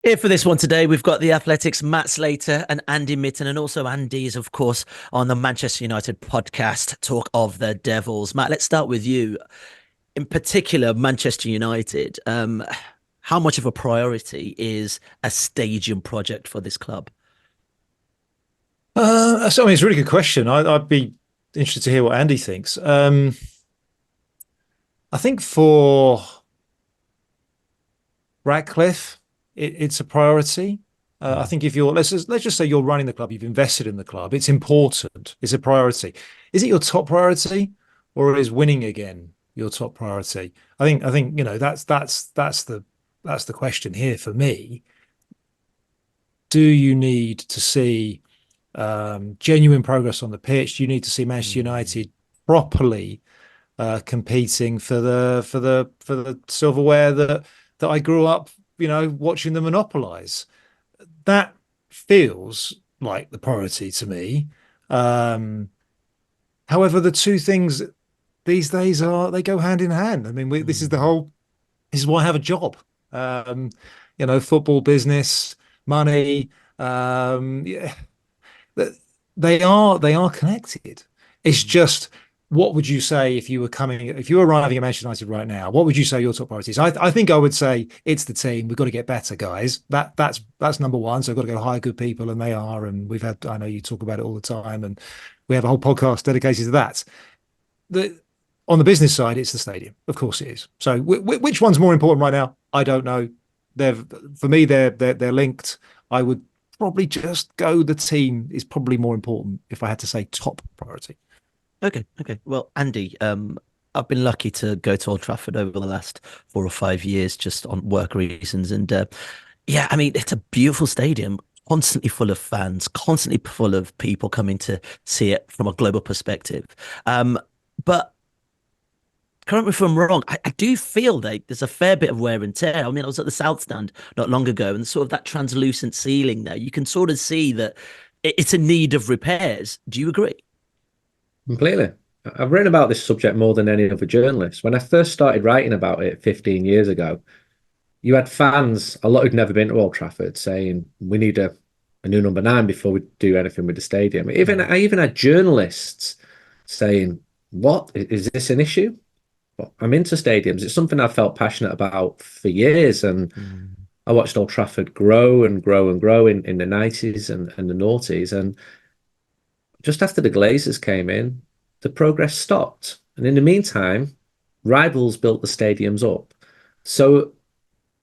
Here for this one today, we've got the Athletics, Matt Slater and Andy Mitten, and also Andy is, of course, on the Manchester United podcast, Talk of the Devils. Matt, let's start with you. In particular, Manchester United. How much of a priority is a stadium project for this club? So, I mean, it's a really good question. I'd be interested to hear what Andy thinks. I think for Ratcliffe, it's a priority. I Mm. think if you're let's just say you're running the club, you've invested in the club, it's important. It's a priority. Is it your top priority, or is winning again your top priority? I think that's the question here for me. Do you need to see genuine progress on the pitch? Do you need to see Manchester Mm. United properly competing for the silverware that I grew up, watching them monopolize? That feels like the priority to me. Um, However, the two things these days are they go hand in hand. I mean, Mm. this is why I have a job. Um, Football business, money. Yeah, they are connected. It's Mm. just, what would you say if you were arriving at Manchester United right now? What would you say your top priorities? I think I would say it's the team. We've got to get better, guys. That's number one. So we've got to go hire good people, and they are. And I know you talk about it all the time, and we have a whole podcast dedicated to that. The On the business side, it's the stadium. Of course, it is. So which one's more important right now? I don't know. They're For me, they're linked. I would probably just go the team is probably more important if I had to say top priority. Okay. Well, Andy, I've been lucky to go to Old Trafford over the last 4 or 5 years just on work reasons. And yeah, I mean, it's a beautiful stadium, constantly full of fans, constantly full of people coming to see it from a global perspective. But correct me if I'm wrong, I do feel like there's a fair bit of wear and tear. I mean, I was at the South Stand not long ago, and sort of that translucent ceiling there, you can sort of see that it's in need of repairs. Do you agree? Completely. I've written about this subject more than any other journalist. When I first started writing about it 15 years ago, you had fans, a lot who'd never been to Old Trafford, saying we need a new number nine before we do anything with the stadium. I even had journalists saying, "What is this an issue?" Well, I'm into stadiums. It's something I've felt passionate about for years, and Mm. I watched Old Trafford grow and grow and grow in the 90s and the noughties. And just after the Glazers came in, the progress stopped. And in the meantime, rivals built the stadiums up. So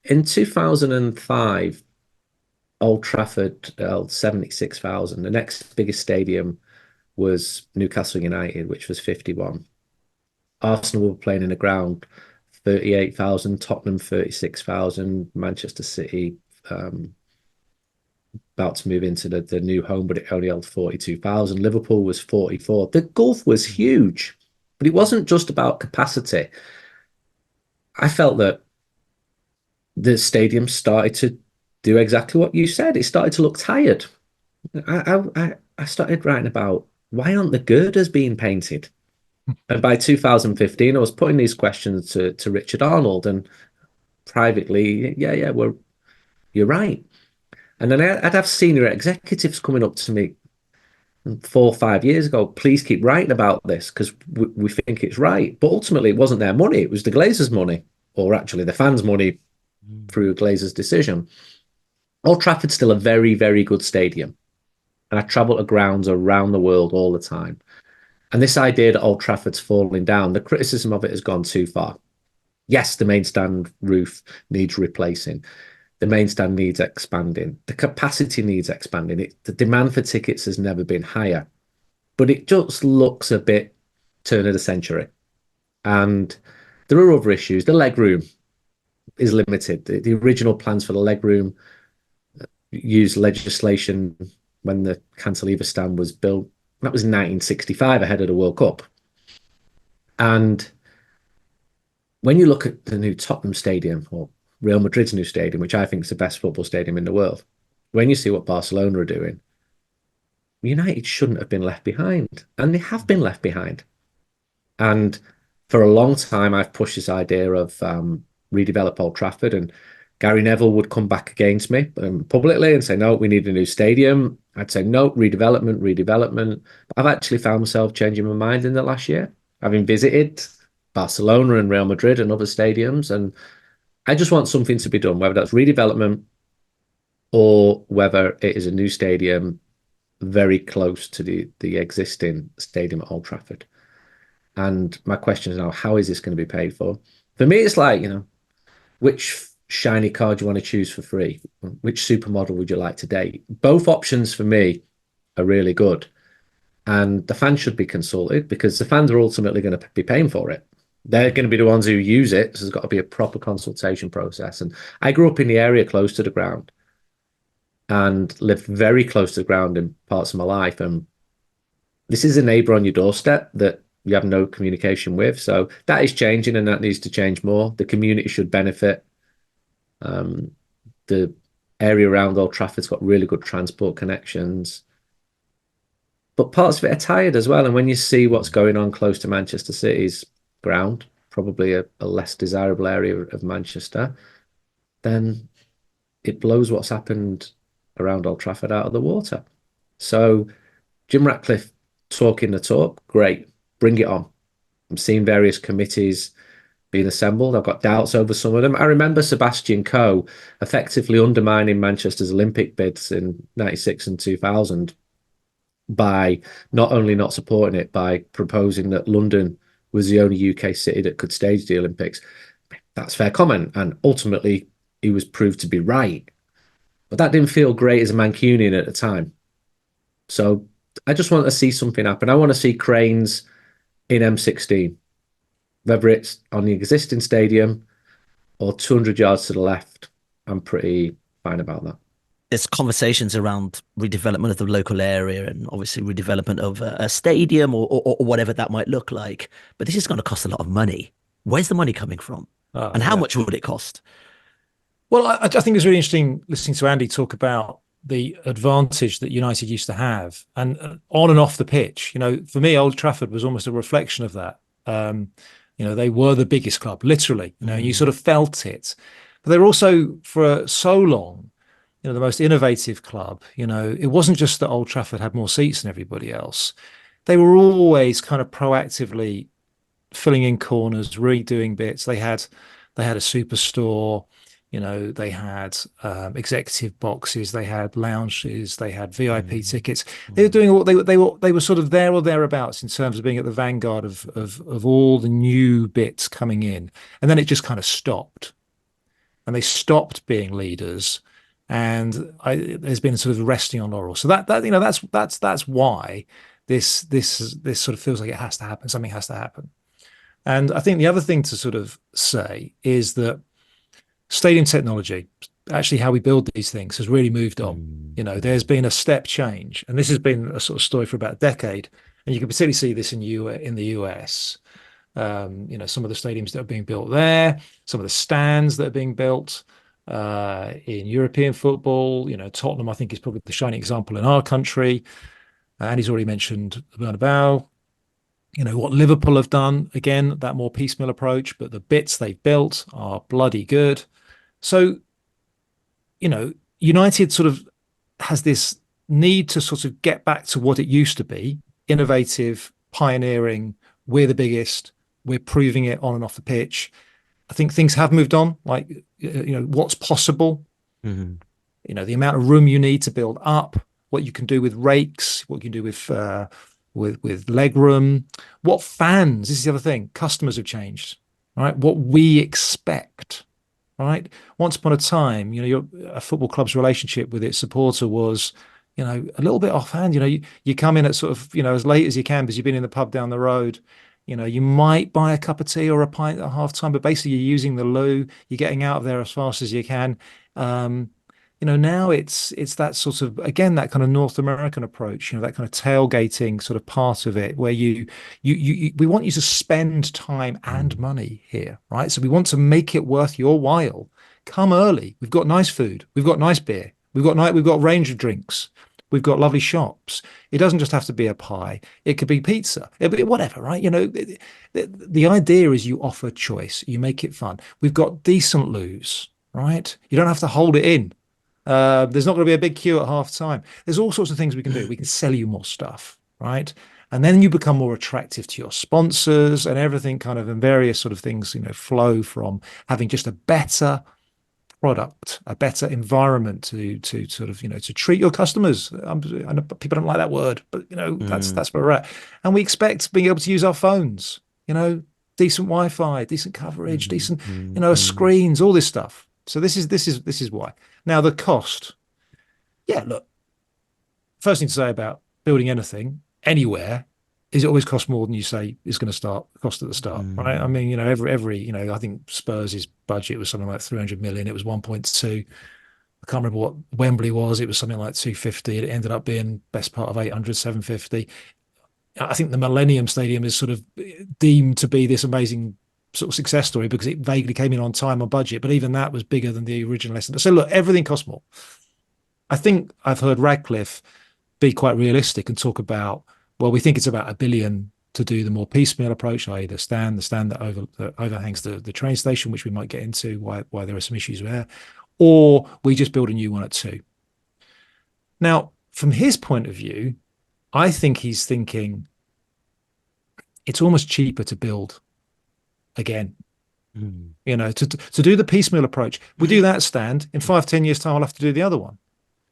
in 2005, Old Trafford held 76,000. The next biggest stadium was Newcastle United, which was 51. Arsenal were playing in a ground 38,000, Tottenham 36,000, Manchester City about to move into the new home, but it only held 42,000. Liverpool was 44. The gulf was huge, but it wasn't just about capacity. I felt that the stadium started to do exactly what you said. It started to look tired. I started writing about why aren't the girders being painted? And by 2015, I was putting these questions to Richard Arnold and privately, you're right. And then I'd have senior executives coming up to me 4 or 5 years ago, please keep writing about this because we think it's right. But ultimately, it wasn't their money; it was the Glazers' money, or actually the fans' money Mm. through a Glazers' decision. Old Trafford's still a very, very good stadium, and I travel to grounds around the world all the time. And this idea that Old Trafford's falling down, the criticism of it has gone too far. Yes, the main stand roof needs replacing. The main stand needs expanding. The capacity needs expanding. The demand for tickets has never been higher, but it just looks a bit turn of the century. And there are other issues. The leg room is limited. The original plans for the leg room used legislation when the cantilever stand was built. That was in 1965, ahead of the World Cup. And when you look at the new Tottenham Stadium or Real Madrid's new stadium, which I think is the best football stadium in the world, when you see what Barcelona are doing, United shouldn't have been left behind. And they have been left behind. And for a long time, I've pushed this idea of redevelop Old Trafford. And Gary Neville would come back against me publicly and say, no, we need a new stadium. I'd say, no, redevelopment, redevelopment. But I've actually found myself changing my mind in the last year, having visited Barcelona and Real Madrid and other stadiums. And I just want something to be done, whether that's redevelopment or whether it is a new stadium very close to the existing stadium at Old Trafford. And my question is now, how is this going to be paid for? For me, it's like, which shiny car do you want to choose for free? Which supermodel would you like to date? Both options for me are really good. And the fans should be consulted because the fans are ultimately going to be paying for it. They're going to be the ones who use it. So there's got to be a proper consultation process. And I grew up in the area close to the ground and lived very close to the ground in parts of my life. And this is a neighbour on your doorstep that you have no communication with. So that is changing and that needs to change more. The community should benefit. The area around Old Trafford's got really good transport connections. But parts of it are tired as well. And when you see what's going on close to Manchester City's ground, probably a less desirable area of Manchester, then it blows what's happened around Old Trafford out of the water. So Jim Ratcliffe talking the talk, great, bring it on. I'm seeing various committees being assembled. I've got doubts over some of them. I remember Sebastian Coe effectively undermining Manchester's Olympic bids in 96 and 2000 by not only not supporting it, by proposing that London was the only UK city that could stage the Olympics. That's fair comment. And ultimately, he was proved to be right. But that didn't feel great as a Mancunian at the time. So I just want to see something happen. I want to see cranes in M16, whether it's on the existing stadium or 200 yards to the left. I'm pretty fine about that. There's conversations around redevelopment of the local area and obviously redevelopment of a stadium or whatever that might look like. But this is going to cost a lot of money. Where's the money coming from? And how Yeah. much would it cost? Well, I think it's really interesting listening to Andy talk about the advantage that United used to have and on and off the pitch. For me, Old Trafford was almost a reflection of that. They were the biggest club, literally. You sort of felt it. But they were also, for so long, the most innovative club. It wasn't just that Old Trafford had more seats than everybody else. They were always kind of proactively filling in corners, redoing bits. They had a superstore. They had executive boxes, they had lounges, they had VIP tickets. They were doing all they were sort of there or thereabouts in terms of being at the vanguard of all the new bits coming in. And then it just kind of stopped. And they stopped being leaders. And there's been sort of resting on laurels. So that's why this sort of feels like it has to happen. Something has to happen. And I think the other thing to sort of say is that stadium technology, actually how we build these things, has really moved on. There's been a step change, and this has been a sort of story for about a decade. And you can particularly see this in the US. Some of the stadiums that are being built there, some of the stands that are being built in European football. Tottenham, I think, is probably the shining example in our country. And he's already mentioned the Bernabeu. What Liverpool have done, again, that more piecemeal approach, but the bits they've built are bloody good. So, United sort of has this need to sort of get back to what it used to be, innovative, pioneering. We're the biggest. We're proving it on and off the pitch. I think things have moved on, like, what's possible, the amount of room you need to build up, what you can do with rakes, what you can do with leg room, what fans, this is the other thing, customers have changed, right? What we expect, right? Once upon a time, a football club's relationship with its supporter was, a little bit offhand. You come in at sort of, as late as you can because you've been in the pub down the road. You might buy a cup of tea or a pint at half time, but basically you're using the loo, you're getting out of there as fast as you can. Now it's that sort of, again, that kind of North American approach, that kind of tailgating sort of part of it where we want you to spend time and money here, right? So we want to make it worth your while. Come early. We've got nice food. We've got nice beer. We've got a range of drinks. We've got lovely shops. It doesn't just have to be a pie. It could be pizza. It be whatever, right? The idea is you offer choice. You make it fun. We've got decent loos. right? You don't have to hold it in. There's not going to be a big queue at half time. There's all sorts of things we can do. We can sell you more stuff, right? And then you become more attractive to your sponsors and everything kind of, and various sort of things, flow from having just a better product, a better environment to sort of, to treat your customers. I know people don't like that word, but Mm, that's where we're at. And we expect being able to use our phones, decent Wi-Fi, decent coverage, mm, decent, mm, mm, screens, all this stuff. So this is why. Now the cost. Yeah, look, first thing to say about building anything anywhere is it always costs more than you say is going to start cost at the start, right? I mm. mean, every I think Spurs' budget was something like 300 million. It was 1.2. I can't remember what Wembley was. It was something like 250. It ended up being best part of 800, 750. I think the Millennium Stadium is sort of deemed to be this amazing sort of success story because it vaguely came in on time or budget, but even that was bigger than the original estimate. So look, everything costs more. I think I've heard Radcliffe be quite realistic and talk about, well, we think it's about 1 billion to do the more piecemeal approach, i.e., the stand that overhangs the train station, which we might get into why there are some issues there, or we just build a new one at 2. Now, from his point of view, I think he's thinking it's almost cheaper to build again. Mm. To do the piecemeal approach, we do that stand in 5, 10 years time. I'll have to do the other one,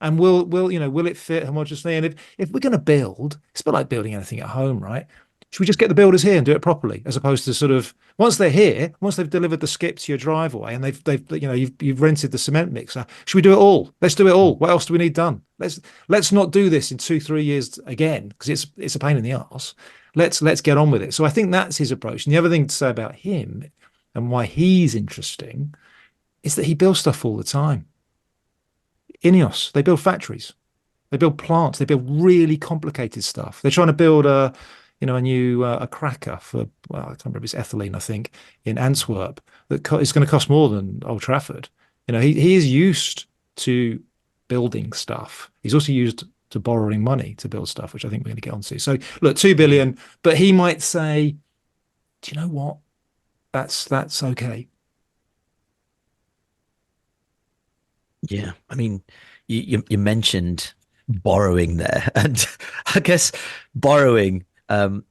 and will it fit homogeneously? And if we're going to build, it's a bit like building anything at home, right? Should we just get the builders here and do it properly, as opposed to sort of once they're here, once they've delivered the skip to your driveway and they've you've rented the cement mixer, should we do it all? Let's do it all. What else do we need done? Let's not do this in 2, 3 years again because it's a pain in the arse. Let's get on with it. So I think that's his approach. And the other thing to say about him and why he's interesting is that he builds stuff all the time. INEOS, they build factories, they build plants, they build really complicated stuff. They're trying to build a new a cracker for, well, I can't remember, it's ethylene, I think, in Antwerp that is going to cost more than Old Trafford. He is used to building stuff. He's also used to borrowing money to build stuff, which I think we're going to get onto. So look, 2 billion, but he might say, do you know what? That's okay. Yeah, I mean, you mentioned borrowing there, and I guess borrowing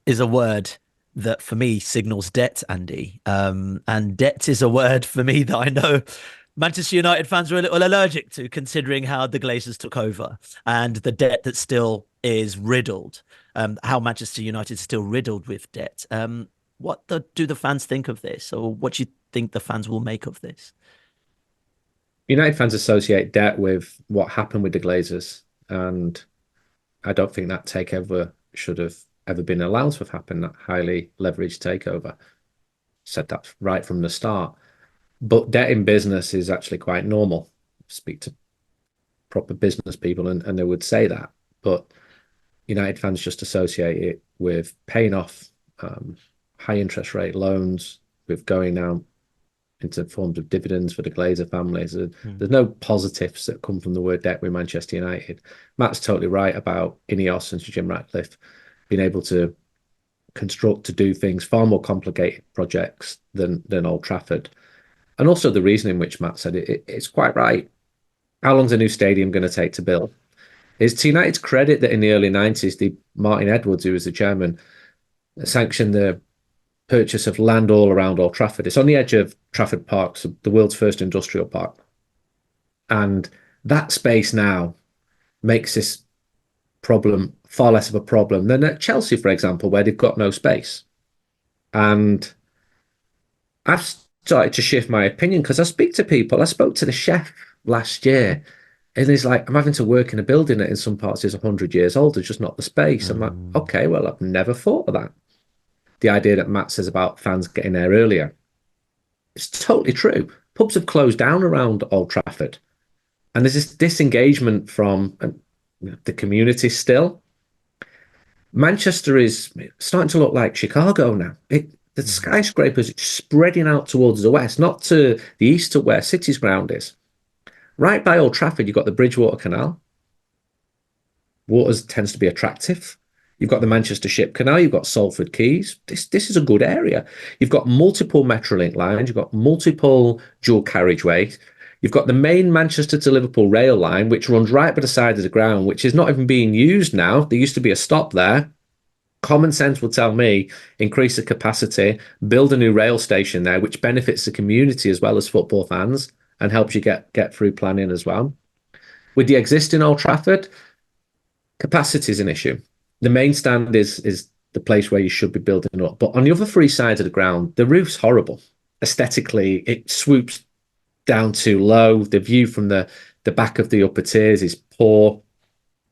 is a word that for me signals debt, Andy. And debt is a word for me that I know Manchester United fans are a little allergic to, considering how the Glazers took over and the debt that still is riddled. How Manchester United is still riddled with debt. Do the fans think of this, or what do you think the fans will make of this? United fans associate debt with what happened with the Glazers, and I don't think that takeover should have ever been allowed to have happened, that highly leveraged takeover. Said that right from the start. But debt in business is actually quite normal. Speak to proper business people and they would say that. But United fans just associate it with paying off high interest rate loans, with going out into forms of dividends for the Glazer families. Mm. There's no positives that come from the word debt with Manchester United. Matt's totally right about INEOS and Sir Jim Ratcliffe being able to construct, to do things far more complicated projects than Old Trafford. And also the reason in which Matt said it's quite right. How long's a new stadium going to take to build? It's to United's credit that in the early 90s, Martin Edwards, who was the chairman, sanctioned the purchase of land all around Old Trafford. It's on the edge of Trafford Park, so the world's first industrial park. And that space now makes this problem far less of a problem than at Chelsea, for example, where they've got no space. And I've started to shift my opinion because I speak to people. I spoke to the chef last year, and he's like, I'm having to work in a building that in some parts is 100 years old. There's just not the space. I'm like, Mm. okay, well, I've never thought of that. The idea that Matt says about fans getting there earlier, it's totally true. Pubs have closed down around Old Trafford, and there's this disengagement from the community still. Manchester is starting to look like Chicago now. The Mm. skyscrapers spreading out towards the west, not to the east to where City's ground is. Right by Old Trafford, you've got the Bridgewater Canal. Water tends to be attractive. You've got the Mm. Manchester Ship Canal. You've got Salford Quays. This is a good area. You've got multiple Metrolink lines. You've got multiple dual carriageways. You've got the main Manchester to Liverpool rail line, which runs right by the side of the ground, which is not even being used now. There used to be a stop there. Common sense will tell me increase the capacity, build a new rail station there, which benefits the community as well as football fans and helps you get through planning as well. With the existing Old Trafford, capacity is an issue. The main stand is the place where you should be building up. But on the other three sides of the ground, the roof's horrible. Aesthetically, it swoops down too low. The view from the back of the upper tiers is poor.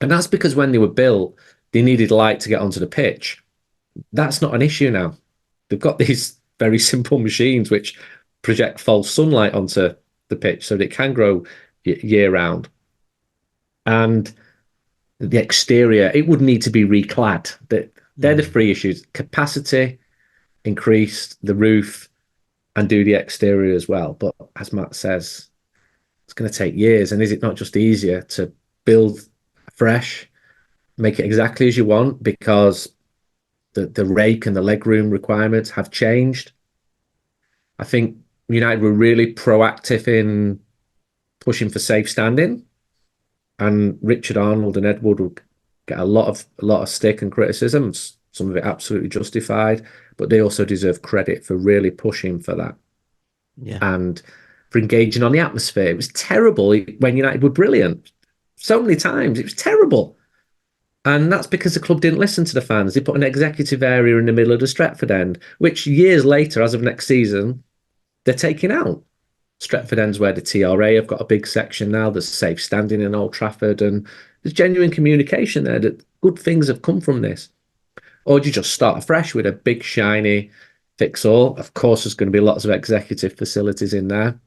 And that's because when they were built, they needed light to get onto the pitch. That's not an issue now. They've got these very simple machines which project false sunlight onto the pitch so that it can grow year round. And the exterior, it would need to be reclad. They're the three issues: capacity, increase the roof, and do the exterior as well. But as Matt says, it's going to take years. And is it not just easier to build fresh, make it exactly as you want, because the rake and the legroom requirements have changed? I think United were really proactive in pushing for safe standing, and Richard Arnold and Ed Wood will get a lot of stick and criticism, some of it absolutely justified, but they also deserve credit for really pushing for that. Yeah. And for engaging on the atmosphere. It was terrible when United were brilliant. So many times, it was terrible. And that's because the club didn't listen to the fans. They put an executive area in the middle of the Stretford end, which years later, as of next season, they're taking out. Stretford end's where the TRA have got a big section now. There's safe standing in Old Trafford, and there's genuine communication there that good things have come from this. Or do you just start afresh with a big, shiny fix-all? Of course, there's going to be lots of executive facilities in there.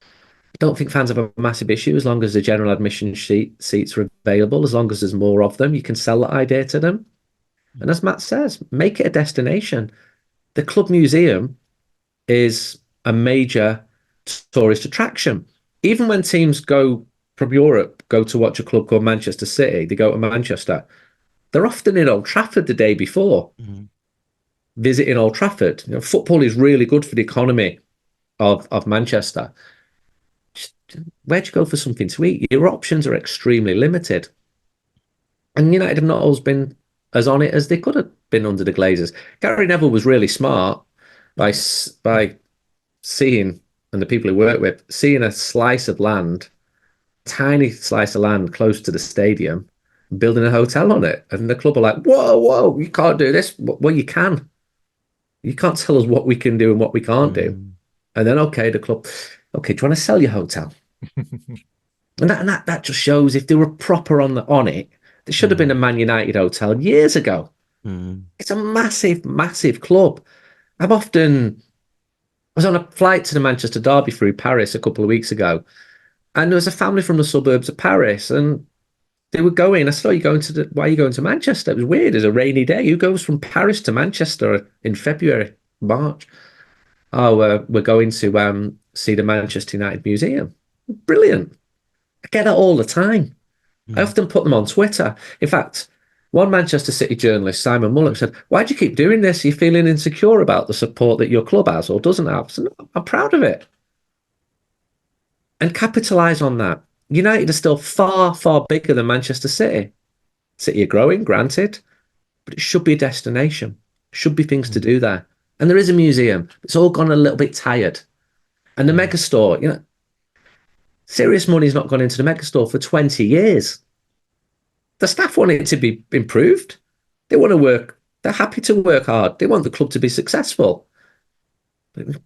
I don't think fans have a massive issue as long as the general admission seats are available, as long as there's more of them. You can sell that idea to them. And as Matt says, make it a destination. The club museum is a major tourist attraction. Even when teams go from Europe, go to watch a club called Manchester City, they go to Manchester, they're often in Old Trafford the day before, visiting Old Trafford. You know, football is really good for the economy of Manchester. Where'd you go for something to eat? Your options are extremely limited. And United have not always been as on it as they could have been under the Glazers. Gary Neville was really smart by seeing, and the people he worked with, seeing a slice of land, tiny slice of land close to the stadium, building a hotel on it. And the club are like, whoa, you can't do this. Well, you can. You can't tell us what we can do and what we can't do. And then, okay, the club, okay, do you want to sell your hotel? and that just shows if they were proper on it, there should have been a Man United hotel years ago. It's a massive, massive club. I was on a flight to the Manchester Derby through Paris a couple of weeks ago, and there was a family from the suburbs of Paris, and they were going. I said, why are you going to Manchester? It was weird. It's a rainy day. Who goes from Paris to Manchester in February, March? Oh, we're going to see the Manchester United Museum. Brilliant. I get that all the time. I often put them on Twitter. In fact, one Manchester City journalist, Simon Mullock, said, why do you keep doing this? Are you feeling insecure about the support that your club has or doesn't have? I said, no, I'm proud of it. And capitalise on that. United are still far, far bigger than Manchester City. City are growing, granted, but it should be a destination. Should be things to do there. And there is a museum. It's all gone a little bit tired. And the megastore, serious money's not gone into the megastore for 20 years. The staff want it to be improved. They want to work. They're happy to work hard. They want the club to be successful.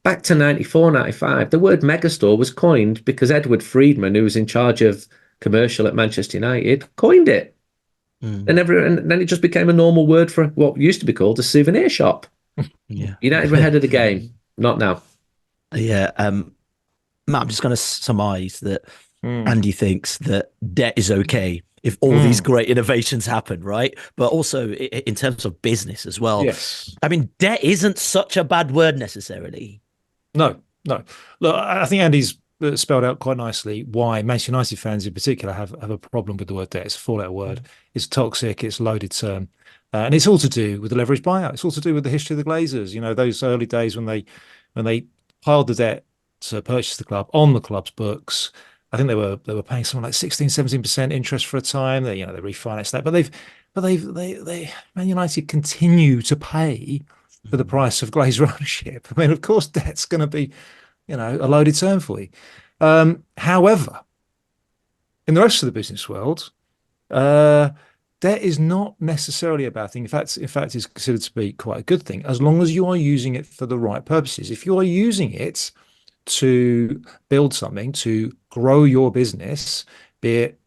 Back to 94, 95, the word megastore was coined because Edward Friedman, who was in charge of commercial at Manchester United, coined it. And then it just became a normal word for what used to be called a souvenir shop. United were ahead of the game. Not now. Yeah. Matt, I'm just going to surmise that Andy thinks that debt is okay if all these great innovations happen, right? But also in terms of business as well. Yes. I mean, debt isn't such a bad word necessarily. No. Look, I think Andy's spelled out quite nicely why Manchester United fans in particular have a problem with the word debt. It's a four-letter word. It's toxic. It's a loaded term. And it's all to do with the leverage buyout. It's all to do with the history of the Glazers. Those early days when they piled the debt to purchase the club on the club's books. I think they were paying something like 16, 17% interest for a time. They refinanced that, but Man United continue to pay for the Mm. price of Glazer ownership. I mean, of course, debt's going to be, a loaded term for you. However, in the rest of the business world, uh, debt is not necessarily a bad thing. In fact, it's considered to be quite a good thing as long as you are using it for the right purposes. If you are using it to build something, to grow your business, be it,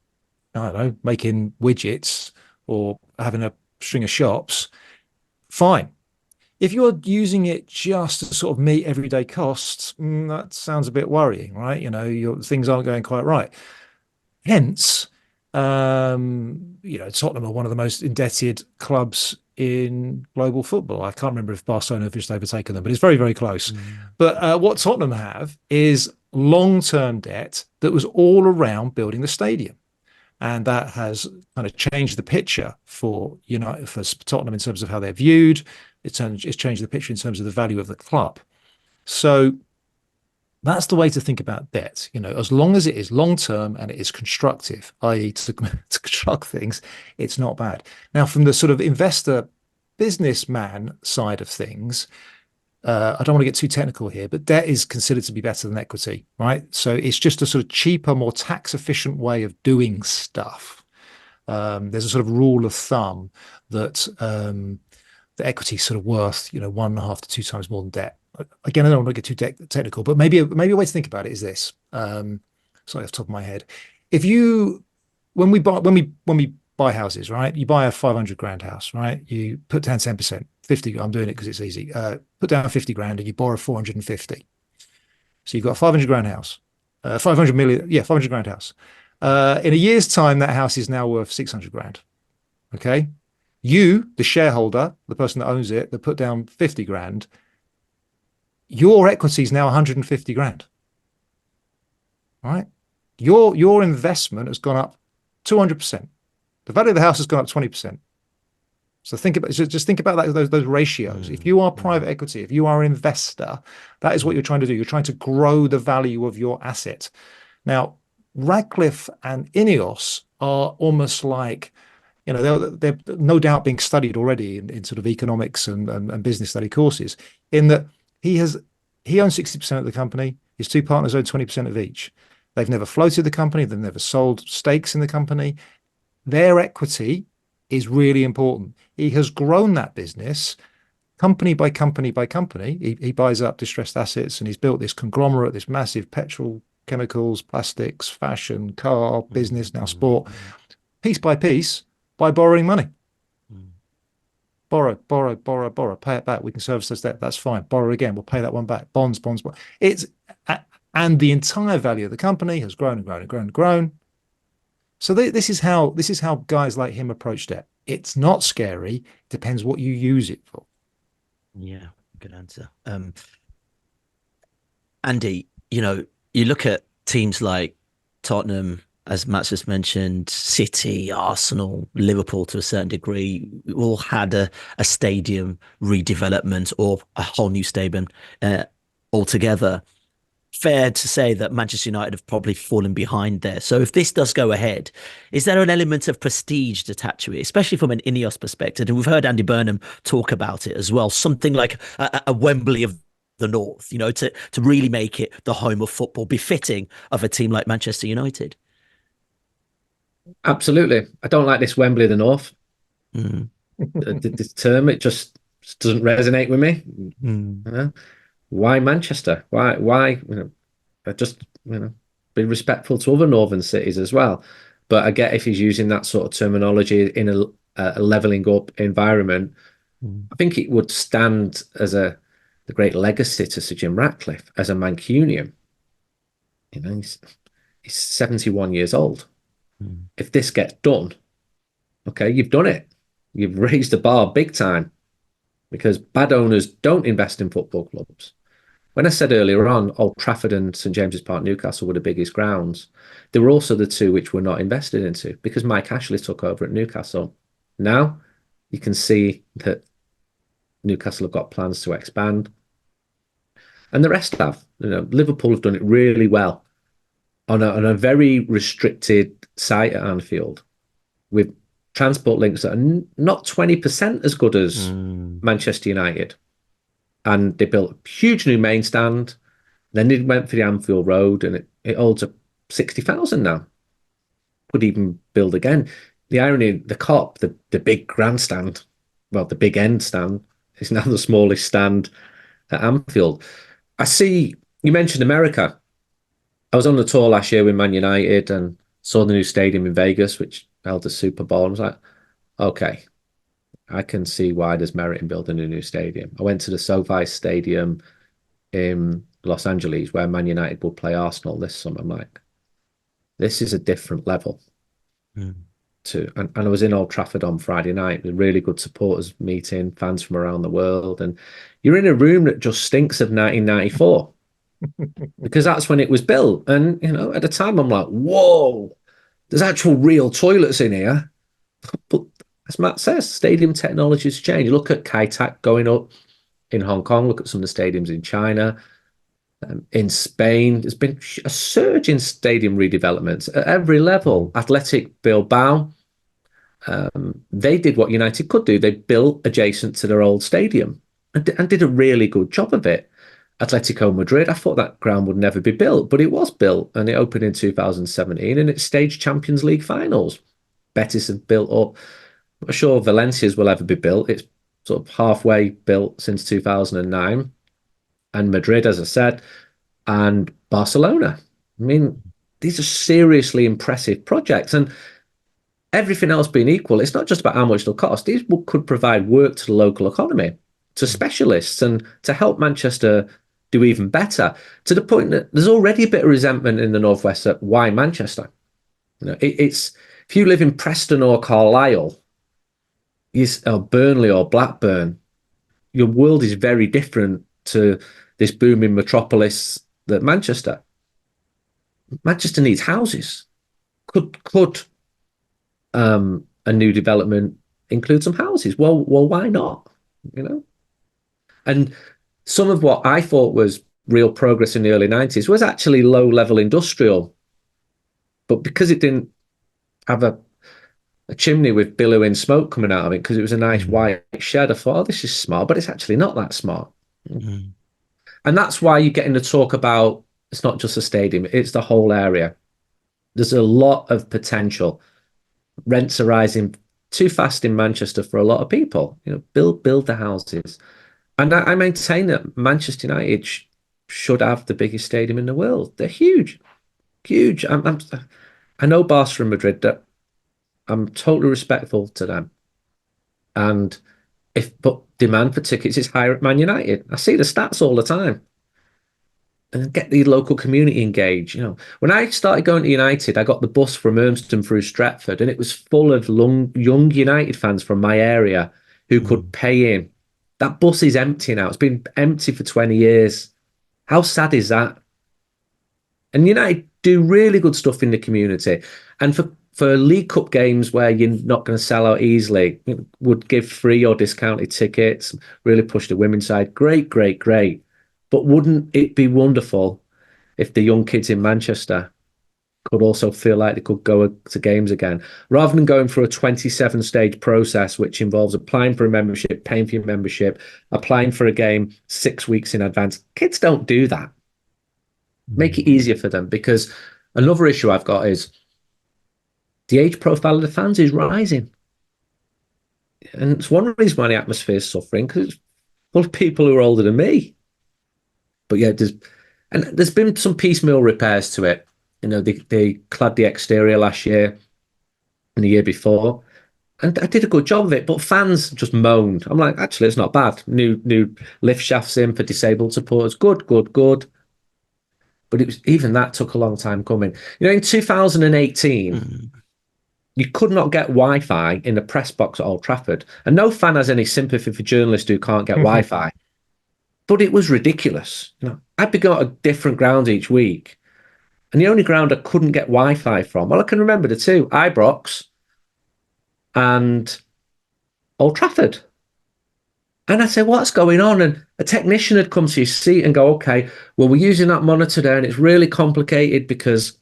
I don't know, making widgets or having a string of shops, fine. If you're using it just to sort of meet everyday costs, that sounds a bit worrying, right? Things aren't going quite right. Hence, Tottenham are one of the most indebted clubs in global football. I can't remember if Barcelona have just overtaken them, but it's very, very close. Mm. But what Tottenham have is long-term debt that was all around building the stadium. And that has kind of changed the picture for for Tottenham in terms of how they're viewed. It's changed the picture in terms of the value of the club. So that's the way to think about debt. As long as it is long term and it is constructive, i.e., to construct things, it's not bad. Now, from the sort of investor businessman side of things, I don't want to get too technical here, but debt is considered to be better than equity, right? So it's just a sort of cheaper, more tax efficient way of doing stuff. There's a sort of rule of thumb that the equity is sort of worth, 1.5 to 2 times more than debt. Again, I don't want to get too technical, but maybe a way to think about it is this. Sorry, off the top of my head, if you when we buy houses, right? You buy a 500 grand house, right? You put down 10%, 50. I'm doing it because it's easy. Put down 50 grand and you borrow 450. So you've got a 500 grand house, 500 million, yeah, 500 grand house. In a year's time, that house is now worth 600 grand. Okay. You, the shareholder, the person that owns it, that put down 50 grand, your equity is now 150 grand, right? Your investment has gone up 200%. The value of the house has gone up 20%. So just think about that, those ratios. If Mm. you are Mm. private equity, if you are an investor, that is what you're trying to do. You're trying to grow the value of your asset. Now, Radcliffe and INEOS are almost like, they're no doubt being studied already in sort of economics and business study courses, in that he he owns 60% of the company. His two partners own 20% of each. They've never floated the company. They've never sold stakes in the company. Their equity is really important. He has grown that business company by company by company. He buys up distressed assets and he's built this conglomerate, this massive petrol, chemicals, plastics, fashion, car, Mm. business, now Mm. sport, Mm. piece by piece by borrowing money. Mm. Borrow, borrow, borrow, borrow, pay it back. We can service this debt. That's fine. Borrow again. We'll pay that one back. Bonds, bonds, bonds. And the entire value of the company has grown and grown and grown and grown. So this is how guys like him approach debt. It's not scary. Depends what you use it for. Yeah, good answer. Andy, you look at teams like Tottenham, as Matt just mentioned, City, Arsenal, Liverpool to a certain degree, all had a stadium redevelopment or a whole new stadium altogether. Fair to say that Manchester United have probably fallen behind there. So if this does go ahead, is there an element of prestige attached to it, especially from an INEOS perspective? And we've heard Andy Burnham talk about it as well, something like a Wembley of the North, to really make it the home of football, befitting of a team like Manchester United. Absolutely. I don't like this Wembley of the North. Mm. This term, it just doesn't resonate with me. Mm. You know? Why Manchester? Why, just, be respectful to other northern cities as well. But I get if he's using that sort of terminology in a leveling up environment, Mm. I think it would stand as the great legacy to Sir Jim Ratcliffe as a Mancunian. He's 71 years old. Mm. If this gets done, okay, you've done it. You've raised the bar big time because bad owners don't invest in football clubs. When I said earlier on, Old Trafford and St James's Park, Newcastle were the biggest grounds, they were also the two which were not invested into because Mike Ashley took over at Newcastle. Now you can see that Newcastle have got plans to expand. and the rest have. Liverpool have done it really well on a very restricted site at Anfield with transport links that are not 20% as good as Mm. Manchester United. And they built a huge new main stand. Then they went for the Anfield Road, and it holds up 60,000 now. Could even build again. The irony, the Cop, the big grandstand, well, the big end stand, is now the smallest stand at Anfield. I see you mentioned America. I was on the tour last year with Man United and saw the new stadium in Vegas, which held the Super Bowl. I was like, okay, I can see why there's merit in building a new stadium. I went to the SoFi Stadium in Los Angeles, where Man United will play Arsenal this summer. I'm like, this is a different level Mm. and I was in Old Trafford on Friday night with really good supporters meeting, fans from around the world. And you're in a room that just stinks of 1994 because that's when it was built. And, at the time I'm like, whoa, there's actual real toilets in here. But as Matt says, stadium technology has changed. Look at Kai Tak going up in Hong Kong, look at some of the stadiums in China. In Spain, there's been a surge in stadium redevelopments at every level. Athletic Bilbao, they did what United could do. They built adjacent to their old stadium and did a really good job of it. Atletico Madrid, I thought that ground would never be built, but it was built and it opened in 2017 and it staged Champions League finals. Betis have built up. I'm not sure Valencia's will ever be built. It's sort of halfway built since 2009. And Madrid, as I said, and Barcelona. I mean, these are seriously impressive projects. And everything else being equal, it's not just about how much they'll cost. These could provide work to the local economy, to specialists, and to help Manchester do even better. To the point that there's already a bit of resentment in the Northwest at why Manchester. It's if you live in Preston or Carlisle, or Burnley or Blackburn, your world is very different to this booming metropolis that Manchester. Manchester needs houses. Could a new development include some houses? Well, why not? And some of what I thought was real progress in the early 90s was actually low-level industrial, but because it didn't have a chimney with billowing smoke coming out of it, because it was a nice Mm. white shed, I thought, oh, this is smart, but it's actually not that smart. Mm. And that's why you're getting to talk about it's not just a stadium, it's the whole area. There's a lot of potential. Rents are rising too fast in Manchester for a lot of people. Build the houses. And I maintain that Manchester United should have the biggest stadium in the world. They're huge, huge. I know Barca and Madrid, that I'm totally respectful to them. And but demand for tickets is higher at Man United. I see the stats all the time. And get the local community engaged. When I started going to United, I got the bus from Urmston through Stretford, and it was full of young United fans from my area who could Mm. pay in. That bus is empty now. It's been empty for 20 years. How sad is that? And United do really good stuff in the community. And for League Cup games where you're not going to sell out easily, would give free or discounted tickets, really push the women's side. Great, great, great. But wouldn't it be wonderful if the young kids in Manchester could also feel like they could go to games again, rather than going through a 27-stage process, which involves applying for a membership, paying for your membership, applying for a game 6 weeks in advance? Kids don't do that. Make it easier for them, because another issue I've got is the age profile of the fans is rising. And it's one reason why the atmosphere is suffering, because it's full of people who are older than me. But yeah, there's been some piecemeal repairs to it. They clad the exterior last year and the year before, and I did a good job of it. But fans just moaned. I'm like, actually, it's not bad. New lift shafts in for disabled supporters. Good, good, good. But even that took a long time coming. In 2018, Mm. you could not get Wi-Fi in the press box at Old Trafford, and no fan has any sympathy for journalists who can't get Wi-Fi. But it was ridiculous. I'd be going to a different ground each week, and the only ground I couldn't get Wi-Fi from, well, I can remember the two, Ibrox and Old Trafford. And I said, what's going on? And a technician had come to your seat and go, okay, well, we're using that monitor there, and it's really complicated because,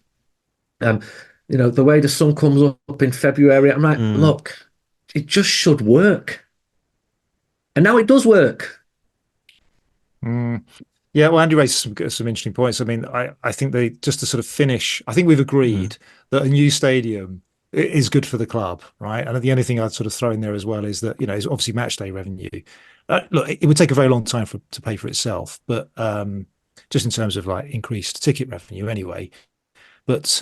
um, the way the sun comes up in February. I'm like, Mm, look, it just should work. And now it does work. Mm. Yeah, well, Andy raised some interesting points. I mean, I think they just to sort of finish. I think we've mm, agreed that a new stadium is good for the club, right? And the only thing I'd sort of throw in there as well is that is obviously match day revenue. Look, it would take a very long time to pay for itself, but just in terms of like increased ticket revenue anyway. But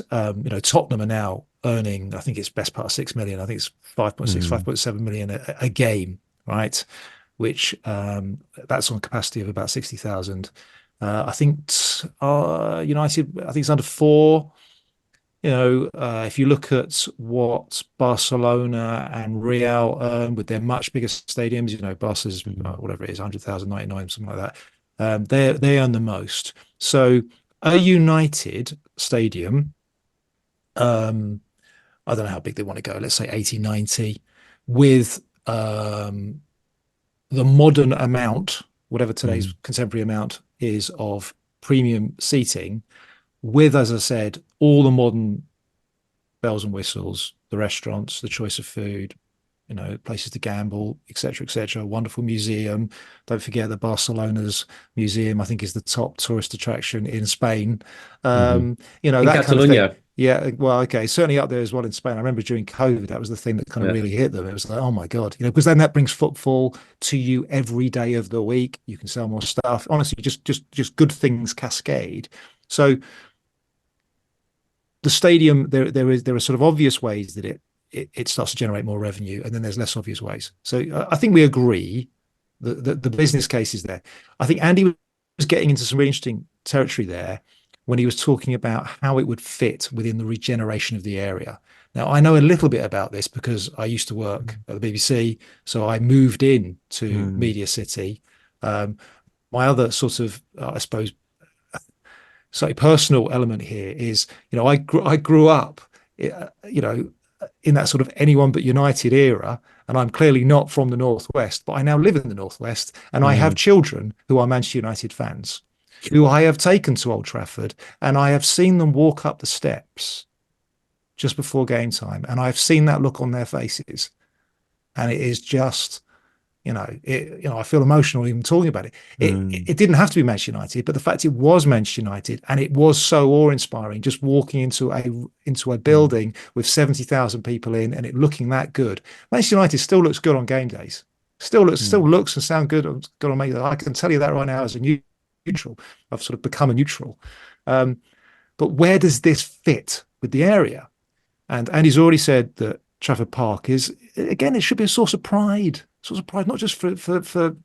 Tottenham are now earning, I think it's best part of 6 million. I think it's 5.6, mm, 5.7 million a game, right? Which that's on a capacity of about 60,000. I think United, I think it's under four. If you look at what Barcelona and Real earn with their much bigger stadiums, Barca's mm, whatever it is, 100,000, 99, something like that. They earn the most. So a United stadium, um, I don't know how big they want to go. Let's say 80, 90, with the modern amount, whatever today's mm, contemporary amount is of premium seating, with, as I said, all the modern bells and whistles, the restaurants, the choice of food, places to gamble, etc., etc. Wonderful museum. Don't forget that Barcelona's museum, I think, is the top tourist attraction in Spain. mhm, In That kind of thing. Catalonia. Yeah, well, okay, certainly up there as well in Spain. I remember during COVID, that was the thing that kind of Yeah. really hit them. It was like, oh my God, because then that brings footfall to you every day of the week. You can sell more stuff. Honestly, just good things cascade. So the stadium, there are sort of obvious ways that it starts to generate more revenue, and then there's less obvious ways. So I think we agree that the business case is there. I think Andy was getting into some really interesting territory there when he was talking about how it would fit within the regeneration of the area. Now, I know a little bit about this because I used to work at the BBC, so I moved in to mm, Media City. Um, my other sort of, I suppose, slightly personal element here is, I grew up, in that sort of anyone but United era, and I'm clearly not from the Northwest, but I now live in the Northwest, and I have mm, children who are Manchester United fans, who I have taken to Old Trafford, and I have seen them walk up the steps just before game time, and I've seen that look on their faces, and it is just I feel emotional even talking about it. mm, It didn't have to be Manchester United, but the fact it was Manchester United and it was so awe-inspiring, just walking into a mm, building with 70,000 people in and it looking that good. Manchester United still looks good on game days. Still mm, looks and sound good on me. I can tell you that right now as a neutral. I've sort of become a neutral. Um, but where does this fit with the area? And Andy's already said that Trafford Park is, again, it should be a source of pride, not just for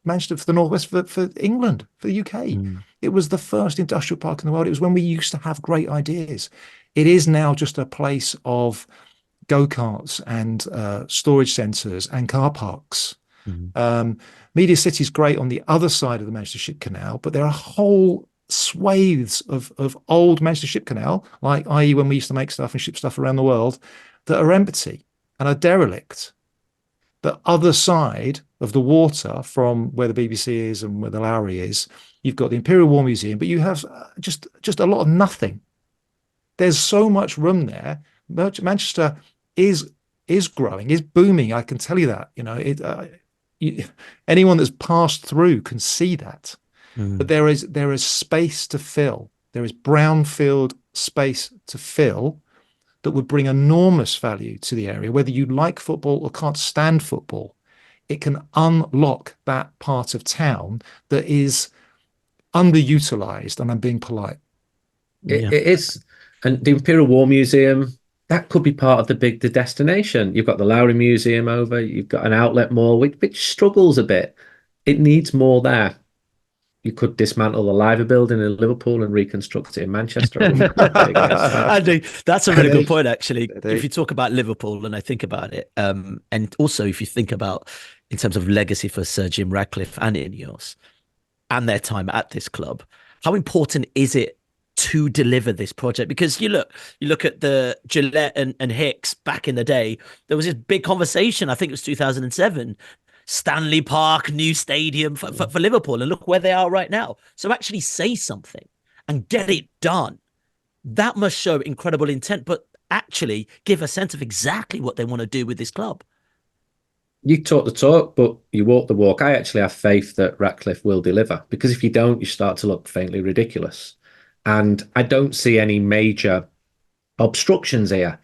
Manchester, for the Northwest, for England, for the UK. mm, It was the first industrial park in the world. It was when we used to have great ideas. It is now just a place of go-karts and storage centres and car parks. mm, Um, Media City is great on the other side of the Manchester Ship Canal, but there are whole swathes of old Manchester Ship Canal, like i.e. when we used to make stuff and ship stuff around the world, that are empty and are derelict. The other side of the water from where the BBC is and where the Lowry is, you've got the Imperial War Museum, but you have just a lot of nothing. There's so much room there. Manchester is growing, is booming. I can tell you that. You, anyone that's passed through can see that. But mm, there is space to fill. There is brownfield space to fill that would bring enormous value to the area, whether you like football or can't stand football. It can unlock that part of town that is underutilized, and I'm being polite. yeah, It is. And the Imperial War Museum, that could be part of the destination. You've got the Lowry Museum over, you've got an outlet mall, which struggles a bit. It needs more there. You could dismantle the Liver building in Liverpool and reconstruct it in Manchester. I wouldn't be the biggest fan. Andy, that's a really good Eddie, point, actually. If Eddie. you talk about Liverpool and I think about it, and also if you think about in terms of legacy for Sir Jim Ratcliffe and INEOS and their time at this club, how important is it to deliver this project? Because you look at the Gillette and Hicks back in the day, there was this big conversation, I think it was 2007, Stanley Park, new stadium for Liverpool, and look where they are right now. So actually say something and get it done. That must show incredible intent, but actually give a sense of exactly what they want to do with this club. You talk the talk, but you walk the walk. I actually have faith that Ratcliffe will deliver, because if you don't, you start to look faintly ridiculous. And I don't see any major obstructions here.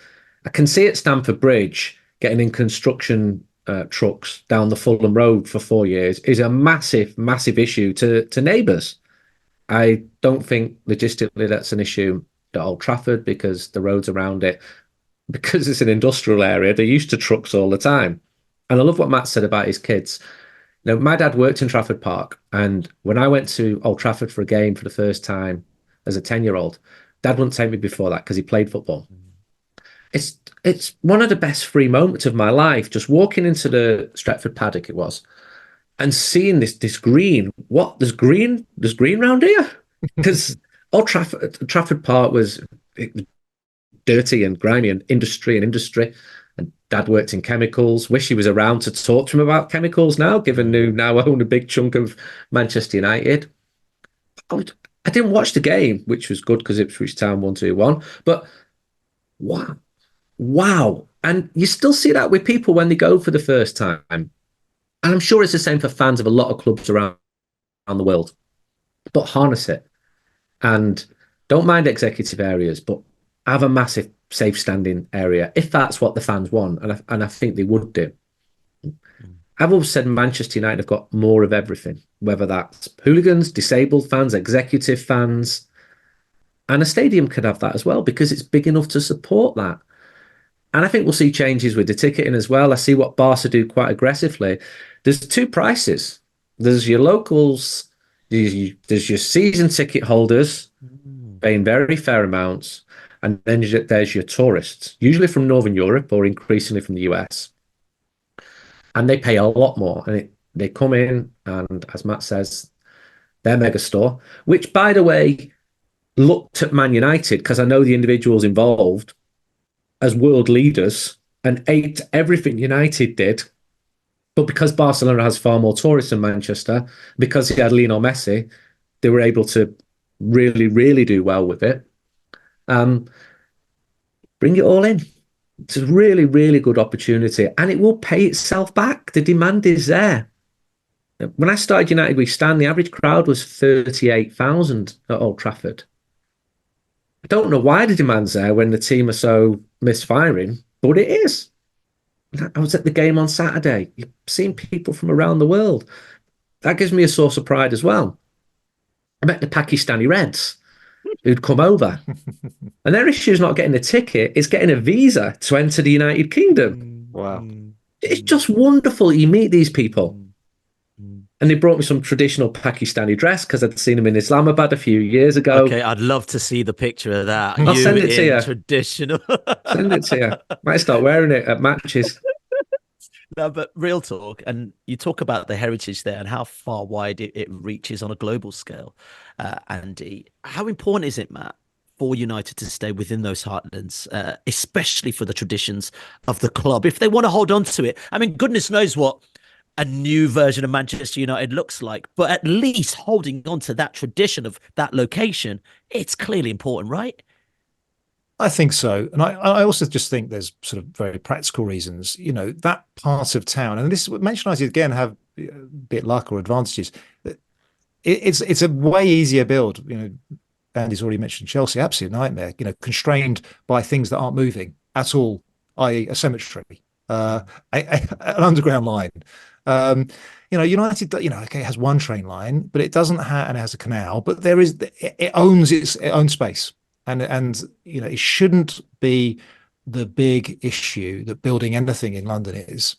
I can see at Stamford Bridge getting in construction trucks down the Fulham Road for 4 years is a massive, massive issue to neighbours. I don't think logistically that's an issue at Old Trafford, because the roads around it, because it's an industrial area, they're used to trucks all the time. And I love what Matt said about his kids. Now, my dad worked in Trafford Park, and when I went to Old Trafford for a game for the first time as a 10-year-old, dad wouldn't take me before that because he played football. It's one of the best free moments of my life, just walking into the Stretford paddock it was, and seeing this green. What, there's green round here? Because Old Trafford Park was dirty and grimy and industry. And dad worked in chemicals. Wish he was around to talk to him about chemicals now, given he now own a big chunk of Manchester United. I didn't watch the game, which was good because Ipswich Town won 2-1. But wow, wow. And you still see that with people when they go for the first time. And I'm sure it's the same for fans of a lot of clubs around the world. But harness it. And don't mind executive areas, but have a massive safe standing area if that's what the fans want. And I think they would do. I've always said Manchester United have got more of everything, whether that's hooligans, disabled fans, executive fans. And a stadium could have that as well, because it's big enough to support that. And I think we'll see changes with the ticketing as well. I see what Barca do quite aggressively. There's two prices. There's your locals, there's your season ticket holders paying very fair amounts, and then there's your tourists, usually from Northern Europe or increasingly from the US. And they pay a lot more. And they come in, and as Matt says, they're mega store, which, by the way, looked at Man United, because I know the individuals involved, as world leaders and ate everything United did. But because Barcelona has far more tourists than Manchester, because he had Lionel Messi, they were able to really, really do well with it. Bring it all in. It's a really, really good opportunity, and it will pay itself back. The demand is there. When I started United We Stand, the average crowd was 38,000 at Old Trafford. I don't know why the demand's there when the team are so misfiring, but it is. I was at the game on Saturday. You've seen people from around the world. That gives me a source of pride as well. I met the Pakistani Reds who'd come over. And their issue is not getting a ticket, it's getting a visa to enter the United Kingdom. Wow. It's just wonderful. You meet these people. And they brought me some traditional Pakistani dress because I'd seen them in Islamabad a few years ago. Okay, I'd love to see the picture of that. I'll send it to you. Traditional. Send it to you. Might start wearing it at matches. No, but real talk, and you talk about the heritage there and how far wide it reaches on a global scale. Andy, how important is it, Matt, for United to stay within those heartlands, especially for the traditions of the club, if they want to hold on to it? I mean, goodness knows what a new version of Manchester United looks like, but at least holding on to that tradition of that location, it's clearly important, right? I think so. And I also just think there's sort of very practical reasons, that part of town, and this is what Manchester United again have a bit luck or advantages. It's a way easier build. Andy's already mentioned Chelsea, absolute nightmare, constrained by things that aren't moving at all, i.e. a cemetery, an underground line. United, okay, it has one train line, but it doesn't have, and it has a canal, but it owns its own space. And it shouldn't be the big issue that building anything in London is.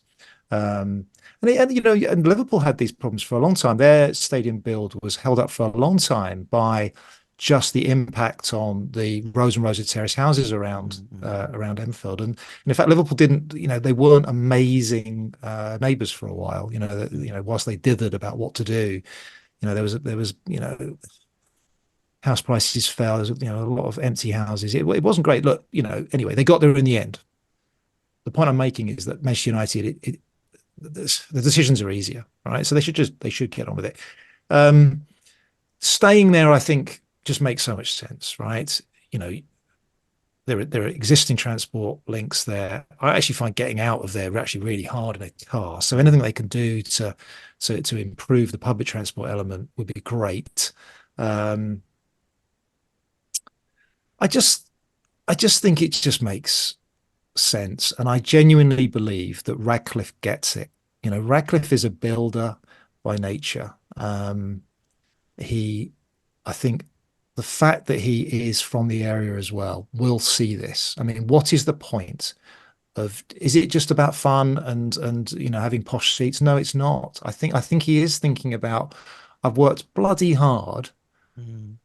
And Liverpool had these problems for a long time. Their stadium build was held up for a long time by just the impact on the rows and rows of terrace houses around Enfield. And in fact, Liverpool didn't, they weren't amazing neighbours for a while. Whilst they dithered about what to do, there was house prices fell. There's a lot of empty houses. It wasn't great. Look, anyway, they got there in the end. The point I'm making is that Manchester United, the decisions are easier, right? So they should get on with it. Um, Staying there, I think, just makes so much sense, right? You know, there are existing transport links there. I actually find getting out of there actually really hard in a car. So anything they can do to improve the public transport element would be great. Um, I just I just think it just makes sense, and I genuinely believe that Radcliffe gets it. You know, Radcliffe is a builder by nature. He, I think, the fact that he is from the area as well will see this. I mean, what is the point of? Is it just about fun and having posh seats? No, it's not. I think he is thinking about. I've worked bloody hard. Mm.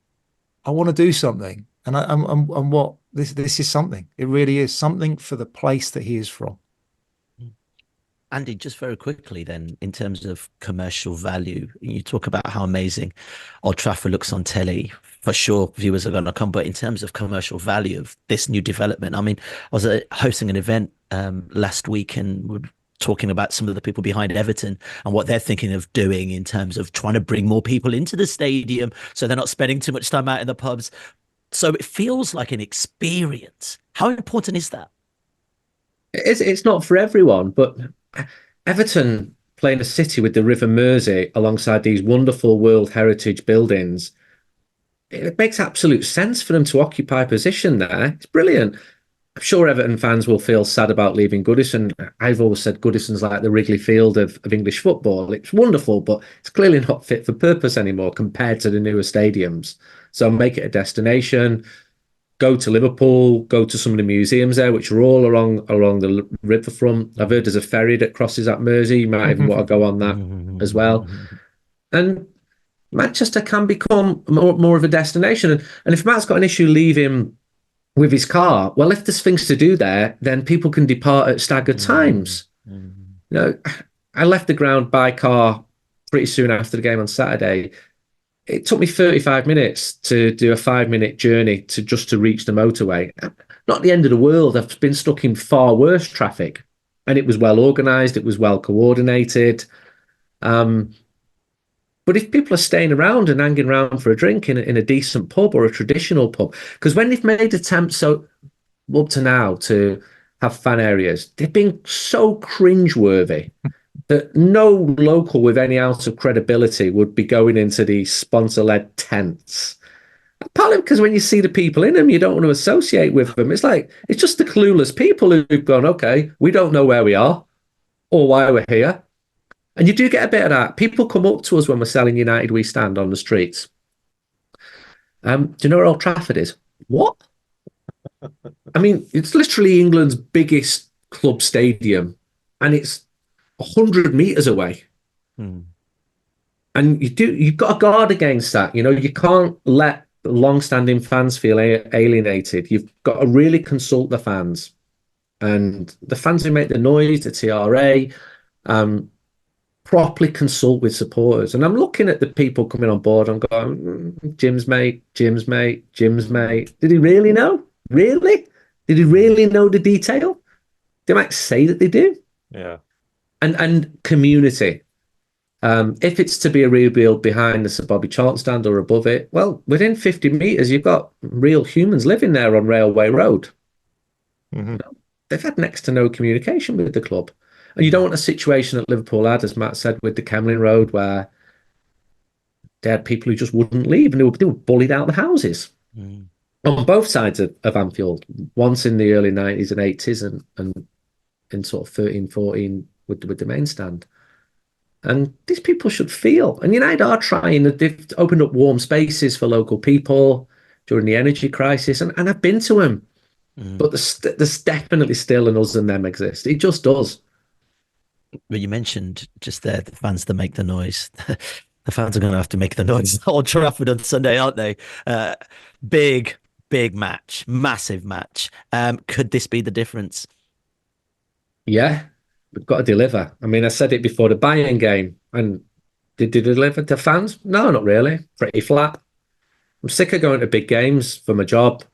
I want to do something, and what this is something. It really is something for the place that he is from. Andy, just very quickly then, in terms of commercial value, you talk about how amazing Old Trafford looks on telly. For sure, viewers are going to come. But in terms of commercial value of this new development, I mean, I was hosting an event last week and we're talking about some of the people behind Everton and what they're thinking of doing in terms of trying to bring more people into the stadium so they're not spending too much time out in the pubs. So it feels like an experience. How important is that? It's not for everyone, but Everton playing a city with the River Mersey alongside these wonderful World Heritage buildings, it makes absolute sense for them to occupy a position there. It's brilliant. I'm sure Everton fans will feel sad about leaving Goodison. I've always said Goodison's like the Wrigley Field of English football. It's wonderful, but it's clearly not fit for purpose anymore compared to the newer stadiums. So make it a destination. Go to Liverpool, go to some of the museums there, which are all along the riverfront. I've heard there's a ferry that crosses at Mersey. You might even want to go on that as well. And Manchester can become more of a destination. And if Matt's got an issue leaving with his car, well, if there's things to do there, then people can depart at staggered times. You know, I left the ground by car pretty soon after the game on Saturday. It took me 35 minutes to do a 5 minute journey to reach the motorway. Not the end of the world. I've been stuck in far worse traffic, and it was well organised. It was well coordinated. But if people are staying around and hanging around for a drink in a decent pub or a traditional pub, because when they've made attempts so up to now to have fan areas, they've been so cringeworthy that no local with any ounce of credibility would be going into these sponsor-led tents. Partly because when you see the people in them, you don't want to associate with them. It's just the clueless people who've gone, okay, we don't know where we are or why we're here. And you do get a bit of that. People come up to us when we're selling United We Stand on the streets. Do you know where Old Trafford is? What? I mean, it's literally England's biggest club stadium, and it's 100 meters away. Hmm. And you've got to guard against that. You know, you can't let long-standing fans feel alienated. You've got to really consult the fans, and the fans who make the noise, the TRA, properly consult with supporters. And I'm looking at the people coming on board. I'm going, Jim's mate, Jim's mate, Jim's mate. Did he really know? Really? Did he really know the detail? They might say that they do. Yeah. And community. If it's to be a rebuild behind the Sir Bobby Charlton stand or above it, well, within 50 metres, you've got real humans living there on Railway Road. Mm-hmm. You know, they've had next to no communication with the club. And you don't want a situation that Liverpool had, as Matt said, with the Kemlin Road, where they had people who just wouldn't leave and they were bullied out of the houses on both sides of Anfield. Once in the early 90s and 80s and in sort of 13, 14 with the main stand. And these people should feel. And United are trying. They've opened up warm spaces for local people during the energy crisis. And I've been to them. But there's definitely still an us and them exist. It just does. But you mentioned just there the fans that make the noise. The fans are going to have to make the noise at Old Trafford on Sunday, aren't they? Big, big match, massive match. Could this be the difference? Yeah, we've got to deliver. I mean, I said it before the Bayern game. And did they deliver to fans? No, not really. Pretty flat. I'm sick of going to big games for my job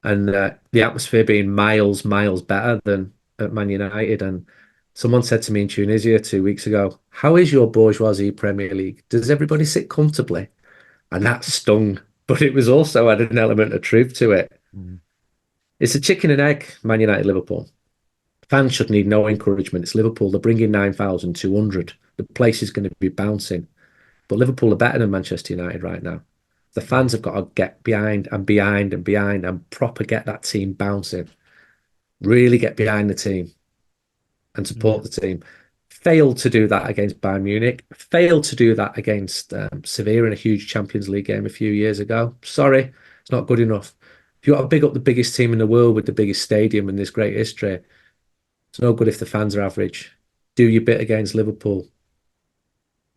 and the atmosphere being miles better than at Man United. And Someone said to me in Tunisia 2 weeks ago, "How is your bourgeoisie Premier League? Does everybody sit comfortably?" And that stung, but it was also had an element of truth to it. Mm. It's a chicken and egg, Man United Liverpool. Fans should need no encouragement. It's Liverpool. They're bringing 9,200. The place is going to be bouncing. But Liverpool are better than Manchester United right now. The fans have got to get behind and behind and behind and proper get that team bouncing. Really get behind the team and support Mm. the team. Failed to do that against Bayern Munich. Failed to do that against Sevilla in a huge Champions League game a few years ago. Sorry, it's not good enough. If you got to big up the biggest team in the world with the biggest stadium and this great history, it's no good if the fans are average. Do your bit against Liverpool.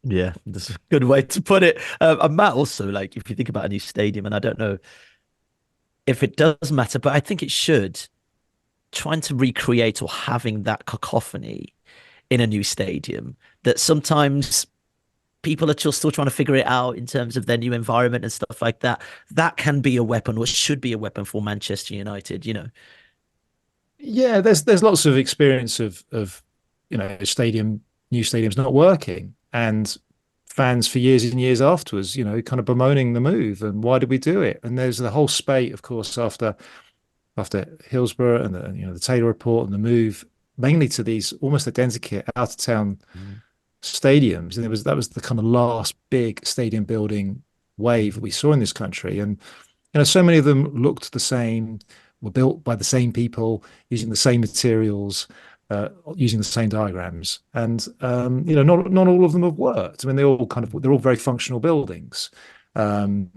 Yeah, that's a good way to put it. And Matt, also, like, if you think about a new stadium, and I don't know if it does matter, but I think it should, trying to recreate or having that cacophony in a new stadium that sometimes people are just still trying to figure it out in terms of their new environment and stuff like that. That can be a weapon, or should be a weapon for Manchester United, you know. Yeah, there's lots of experience of new stadiums not working, and fans for years and years afterwards, kind of bemoaning the move and why did we do it? And there's the whole spate, of course, after Hillsborough and the Taylor report and the move mainly to these almost identical out of town Mm. stadiums, and that was the kind of last big stadium building wave that we saw in this country, and so many of them looked the same, were built by the same people, using the same materials, using the same diagrams, and not all of them have worked. I mean, they're all very functional buildings. Um,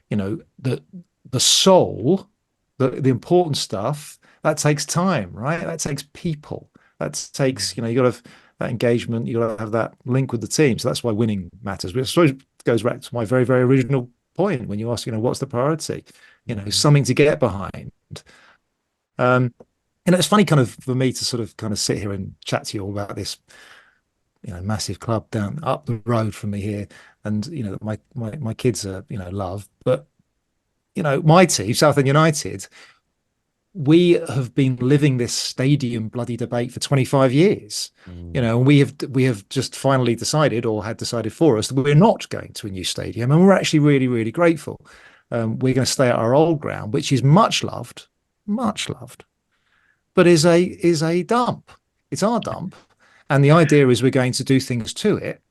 the soul, the important stuff, that takes time, right? That takes people. That takes, you got to have that engagement. You got to have that link with the team. So that's why winning matters. Which I suppose goes back to my very, very original point when you ask, what's the priority? Mm. Something to get behind. Um, it's funny kind of for me to sort of kind of sit here and chat to you all about this, massive club down up the road from me here. And, my kids are, love, but, my team, Southend United, we have been living this stadium bloody debate for 25 years. Mm. And we have just finally decided, or had decided for us, that we're not going to a new stadium, and we're actually really, really grateful. We're going to stay at our old ground, which is much loved, but is a dump. It's our dump, and the idea is we're going to do things to it,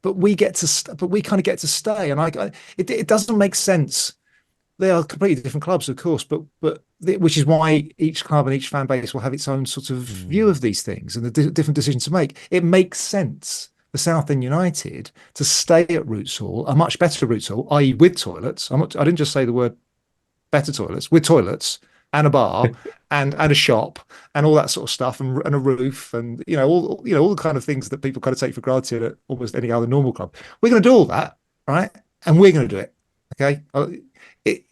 but we kind of get to stay, and it doesn't make sense. They are completely different clubs, of course, but which is why each club and each fan base will have its own sort of view Mm. of these things and the different decisions to make. It makes sense for Southend United to stay at Roots Hall, a much better Roots Hall, i.e., with toilets. I didn't just say the word better toilets, with toilets and a bar and a shop and all that sort of stuff, and a roof, and all the kind of things that people kind of take for granted at almost any other normal club. We're going to do all that, right? And we're going to do it. Okay. It,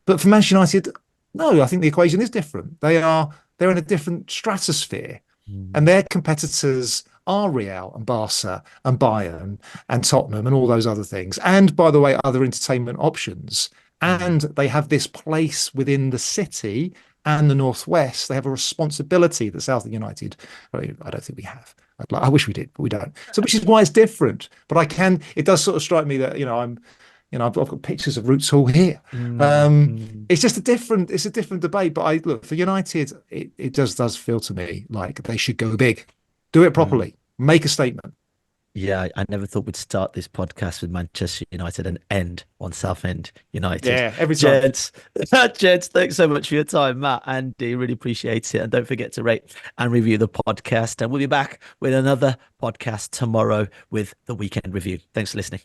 but for Manchester United, no, I think the equation is different. They're in a different stratosphere, and Mm. their competitors are Real and Barca and Bayern and Tottenham and all those other things. And by the way, other entertainment options. Mm. And they have this place within the city and the Northwest. They have a responsibility that Southend United, well, I don't think we have. I wish we did, but we don't. So, which is why it's different. But it does sort of strike me that, I've got pictures of Roots Hall here. Mm. Mm. It's a different debate. But look, for United, it does feel to me like they should go big, do it Mm. properly, make a statement. Yeah, I never thought we'd start this podcast with Manchester United and end on Southend United. Yeah, every time. Gents, gents, thanks so much for your time, Matt. Andy, really appreciate it. And don't forget to rate and review the podcast. And we'll be back with another podcast tomorrow with the weekend review. Thanks for listening.